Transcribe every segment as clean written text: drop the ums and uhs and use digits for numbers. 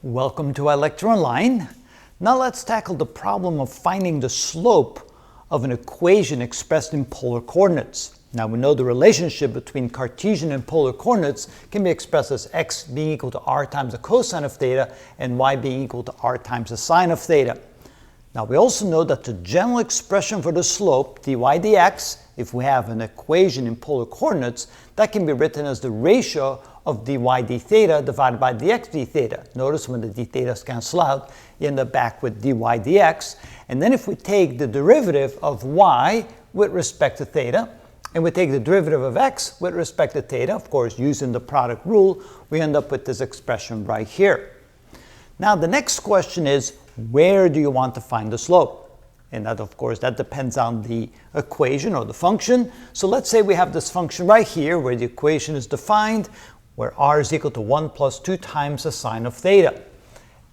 Welcome to iLecture Now let's tackle the problem of finding the slope of an equation expressed in polar coordinates. Now we know the relationship between Cartesian and polar coordinates can be expressed as x being equal to r times the cosine of theta and y being equal to r times the sine of theta. Now we also know that the general expression for the slope dy dx, if we have an equation in polar coordinates, that can be written as the ratio of dy d theta divided by dx d theta. Notice when the d thetas cancel out, you end up back with dy dx. And then if we take the derivative of y with respect to theta, and we take the derivative of x with respect to theta, of course using the product rule, we end up with this expression right here. Now the next question is, where do you want to find the slope? And that, of course, that depends on the equation or the function. So let's say we have this function right here where the equation is defined, where r is equal to 1 plus 2 times the sine of theta.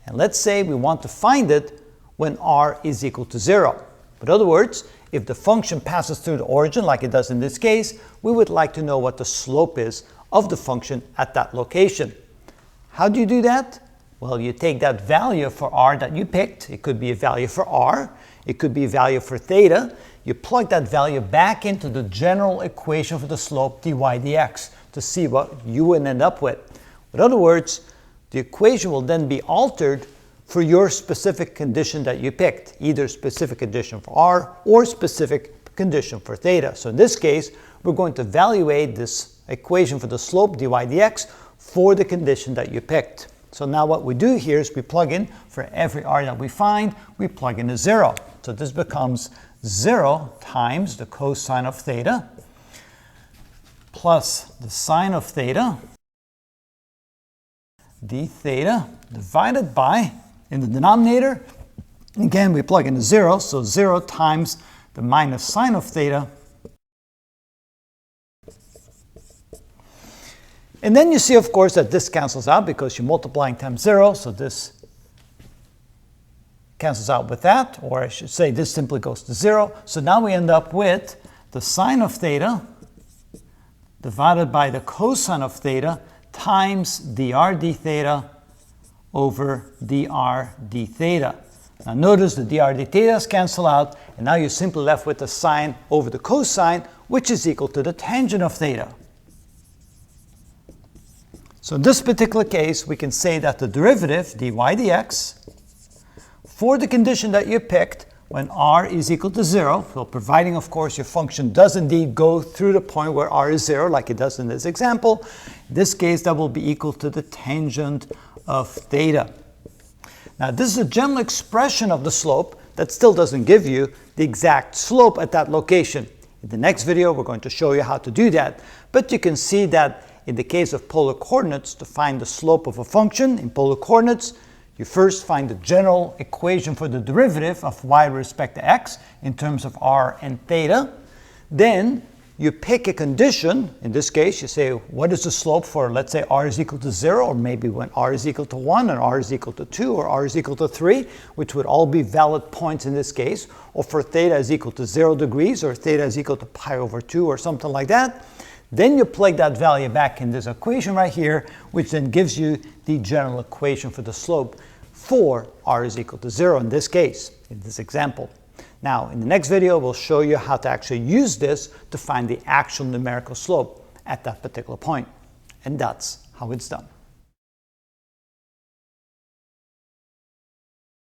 And let's say we want to find it when r is equal to 0. In other words, if the function passes through the origin, like it does in this case, we would like to know what the slope is of the function at that location. How do you do that? Well, you take that value for r that you picked. It could be a value for r. It could be a value for theta. You plug that value back into the general equation for the slope dy dx to see what you would end up with. In other words, the equation will then be altered for your specific condition that you picked, either specific condition for r or specific condition for theta. So in this case, we're going to evaluate this equation for the slope dy dx for the condition that you picked. So now what we do here is we plug in, for every r that we find, we plug in a 0. So this becomes 0 times the cosine of theta plus the sine of theta d theta divided by, in the denominator, again we plug in a 0, so 0 times the minus sine of theta. And then you see, of course, that this cancels out because you're multiplying times 0, so this cancels out with that, or I should say this simply goes to 0. So now we end up with the sine of theta divided by the cosine of theta times dr d theta over dr d theta. Now notice the dr d thetas cancel out, and now you're simply left with the sine over the cosine, which is equal to the tangent of theta. So in this particular case, we can say that the derivative, dy dx, for the condition that you picked, when r is equal to 0, well, providing, of course, your function does indeed go through the point where r is 0, like it does in this example, in this case, that will be equal to the tangent of theta. Now, this is a general expression of the slope that still doesn't give you the exact slope at that location. In the next video, we're going to show you how to do that, but you can see that in the case of polar coordinates, to find the slope of a function in polar coordinates, you first find the general equation for the derivative of y with respect to x in terms of r and theta. Then you pick a condition. In this case, you say, what is the slope for, let's say, r is equal to 0, or maybe when r is equal to 1, and r is equal to 2, or r is equal to 3, which would all be valid points in this case, or for theta is equal to 0 degrees, or theta is equal to pi over 2, or something like that. Then you plug that value back in this equation right here, which then gives you the general equation for the slope for r is equal to 0 in this case, in this example. Now, in the next video, we'll show you how to actually use this to find the actual numerical slope at that particular point. And that's how it's done.